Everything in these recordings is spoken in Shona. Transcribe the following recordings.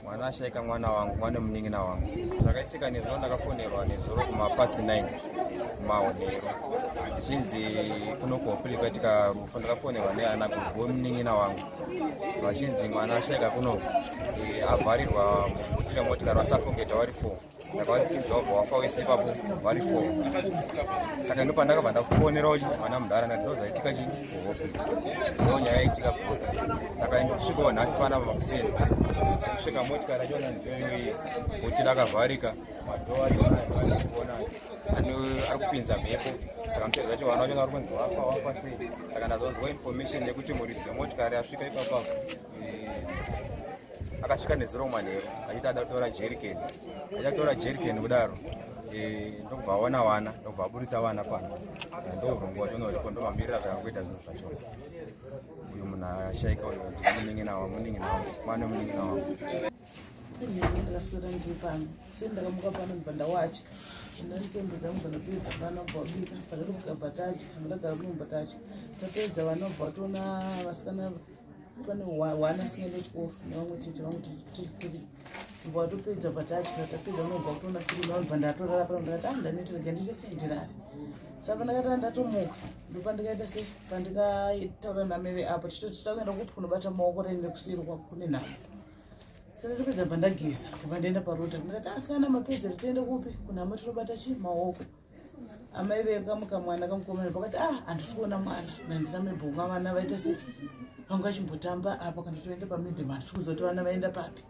Mwana shaika mwana wangu, mwana mningina wangu. Zvakaitika nezuro ndakafonerwa nezuro kumapasi 9 kumaonero. Chinzi kuno kuHopley kwaitika rufo ndakafonerwa neana kugo mningina wangu. Vachinzi mwana shaika kuno avharirwa mubhuti remotikari vasafungeta vari 4. Saka vachinzi wabva wafa wese ipapo vari 4. Saka ndo pandakabva ndakufonera uchi mwana mudhara ndati ndozaitika chii kuHopley. Ndo nyaya yaitika kuHopley. Saka ndosvikawo nhasi panapa makuseni. Kusvika motikari achiona ndoyoyi bhuti rakavharika madhoo arikuona ari kupinza mhepo. Saka mutedzi wacho vana vachanga vari kunzi wafa sei. Saka ndazonzwa information yekuti muridzi wemotikari asvika ipapo akasvika nezuro manheru achiti ada kutora jerikeni. Achatora jerikeni kudaro ndobva aona vana, ndobva aburitsa vana pano. Ndourungu wacho noripo ndomamirira zvakangoita zvinhu zvacho. Uyu munhu ashaika uyu ndimuningina wangu, mwana muningina wangu. Ndakaswera ndiri pano kuseni ndakamuka pano mubhanda wacho ndandikembe dzangu dzanopedza vana ubva wabika pakatobuka bhataji ndakagara kuno mubhataji tapedza vana ubva watoona vasikana pane wana asingaende chikoro nevamwe tete vamwe tiri ubva watopedza bhataji tatapedza unobva kutoona firi nabva ndatorara pano ndakati ndanetega ndichesendirari. Saka ndakati ndatomuka ndopandikaita se pandikataura nameve apo titakuenda kupunobata maoko raende kusiri kune nhamo. Saka ndopedza bva ndageza kubva ndaenda parota ndikati asikana mapedzero tiende kupi kunhamo tinobata chi maoko. Amai vekamuka mwana kamukomana pakati handisi kuona mwana nandina membonga vana vaita se vanga chimbotamba apa kana toende pamidhema handisi kuzoti vana vaenda papi.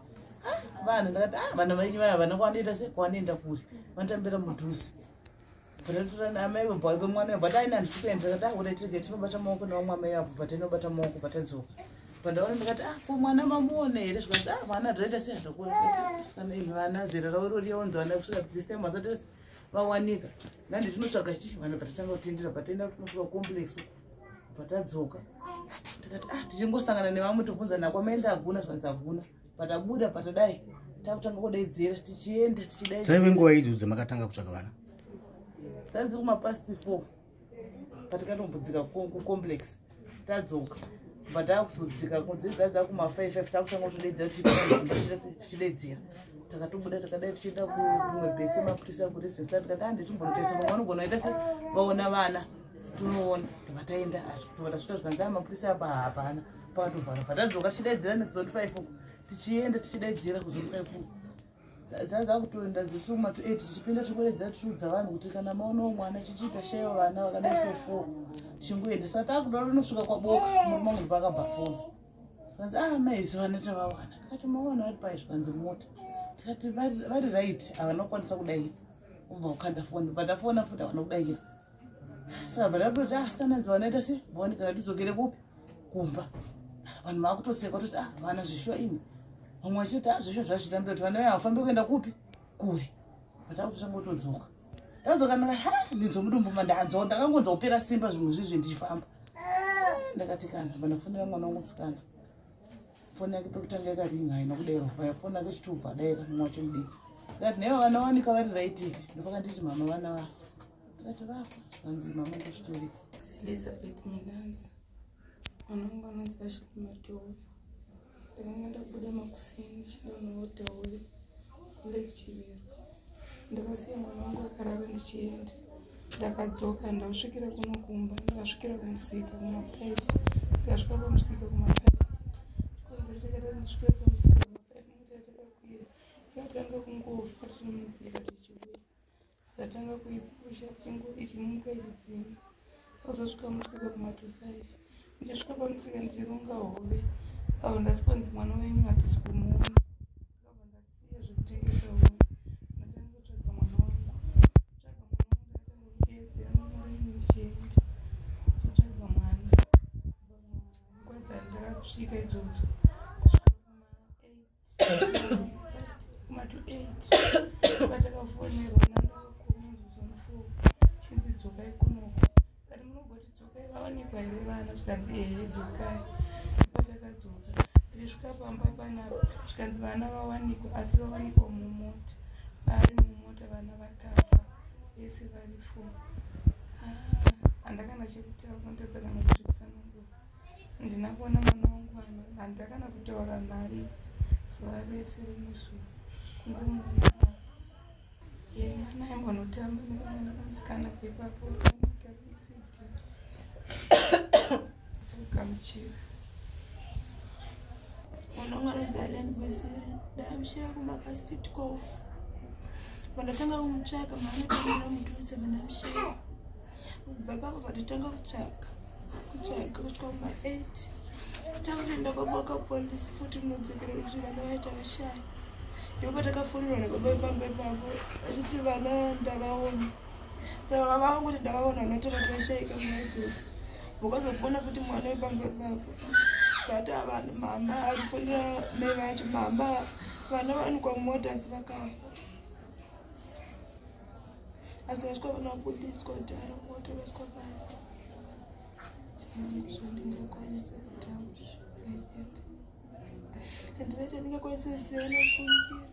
Vana ndakati vana vainyu vaya vana kwanoenda se kwanoenda kuri vanotambira mudhuzi. Bhatatora amai vabva vemwana bhata aina handisi kuenda ndakati uraitirike tinobata maoko nevamwe amai avo bhatainobata maoko bhatadzoka. Pandaona ndikati ko mwana mamuone here zvikati vana zvaita sei zvakona vana zera ravo rorionzi vana kusvika this time vasati vawanika nanditinotsvaga chi vanhu bhatatanga kutendera bhataenda kusvika complex bhatadzoka ndikati tichingosangana nevamwe tobvunza nakwamaenda aguna zvikanzi aguna bhatabuda bhatadai takutanga kudaidzira tichienda tichidaidzira. Dzaive nguva idzo dzamakatanga kutsvaga vana? Dzanzi kumapasti 4 patikatombunzika kucomplex tadzoka bhatakuzodzika kudzidza kuma5 takutanga kutodaidzira tichidaidzira takatobuda takadai tichienda kumwe bhesi Mapurisa kuresesta tikati ndichimbonotesa vamwe vanogona aita se vaona vana tunoona vataenda tasvika zvikanzi Mapurisa apa hapana pakatovhara bhatadzoka tichidaidzira nezoni 5 tichienda tichidaidzira kuzoni 5 dzakutoenda dzituma to 8 tichipinda tikuredza tichiudza vanhu kuti kana maonawo mwana chichiita shaiwa vana vakadai so 4 chingoenda. Saka takudaro inosvika kwaboka murume munhu pakabva foni kanzi maisi vana tavawana ndikati mawana vari pai zvikanzi mota ndikati vari right havanokwanisa kudaira ubva ukanda foni bhatafona futi havana kudaira. Saka bhatatoti asikananzi vanoita se vawanika tidzokere kupi kumba vanhu vakutoseka kuti vana zvishuwa ini vamwe vachiti zvishuwa zvazvitambira kuti vana vafambe kuenda kupi kure bhatakutochangotodzoka ndadzoka ndakati ndinzomudumbu mandanzo ndakangonza kupera simba zvinhu zvizvi ndichifamba. Ndakati kana vanofonera mwana wangu musikana foni yake pekutanga yakaringa haina kudairwa payafoni yake chitubva adaira mumwe wacho mudiki ndikati naivo vana wanika vari raitiki ndopakanditi mama vana vafa ndikati vafa zvikanzi mama ndozvitori Elizabeth Minanzi vanonga vanonzi vachimadhoo ndakanga ndabuda makuseni chidonhoodhauri lake Chivero ndakasiya mwana wangu akarara ndichienda ndakadzoka ndasvikira kuno kumba ndakasvikira kumusika kuma5 ndikasvika pamusika kuma5 chikonzero chakati ndisvike pamusika kuma5 moto yatakakwira yakatanga kungovha tiri munzira tichiuya ndatanga kuipusha ichimuka ichidzima azosvika musika kuma25 ndichisvika pamusika ndichironga hove avo ndasipanzi mwana wenyu hatisi kumuona ndakabva ndasiya zvekutengesa hove ndatanga kutsvaga mwana wangu ndatanga kudedzera nomarenyu ndichienda tichitsvaga mwana kwadzani ndakasvika idzodzo kusvika kuma8 patakafonerwa nandakakomunzuzoni 4 chinzi dzokai kunoko kati munogoti dzokai vawanikwa here vana zvikanzi ehe dzokai patakadzoka tirisvika pamba panapa zvikanzi vana vawanikwa asi vawanikwa mumota vari mumota vana vaka vese vari 4. Handakana chekutaura kunotadza kana kuzvitsanangura. Ndina kuona mwana wangu ano handakana kutaura nhari zuva rese rinezuva kungomuna mwana aimbonotamba nekamwana kamusikana kaipapo kamugarisiti tsokamuchira mwana mwanonzi alianibwezeri ndamushiya kumapasti 12 vandatanga kumutsvaka maanakamira muti wese vandamushiya kubva papo vatatanga kutsvaka kusvika kuma8 tanga kutoenda kwabaka polisi futi munodzokera kuti vana vaita vashaya ndipo patakafonera nababa pamba ipapo achiti vana ndavaona saka mama vangu kuti ndavaona vanotora kuti vashayika munaidzodzo vakazofona futi mwana wepamba ipapo bata vanhu mama achifonera mai vacho mama vana vawanikwa mumota asi vakafa asi vasvika vana vakuditswa kuti ari mota vasvika pasi ndingakwanisa kutaura handina chandingakwanisa kuziva nofungira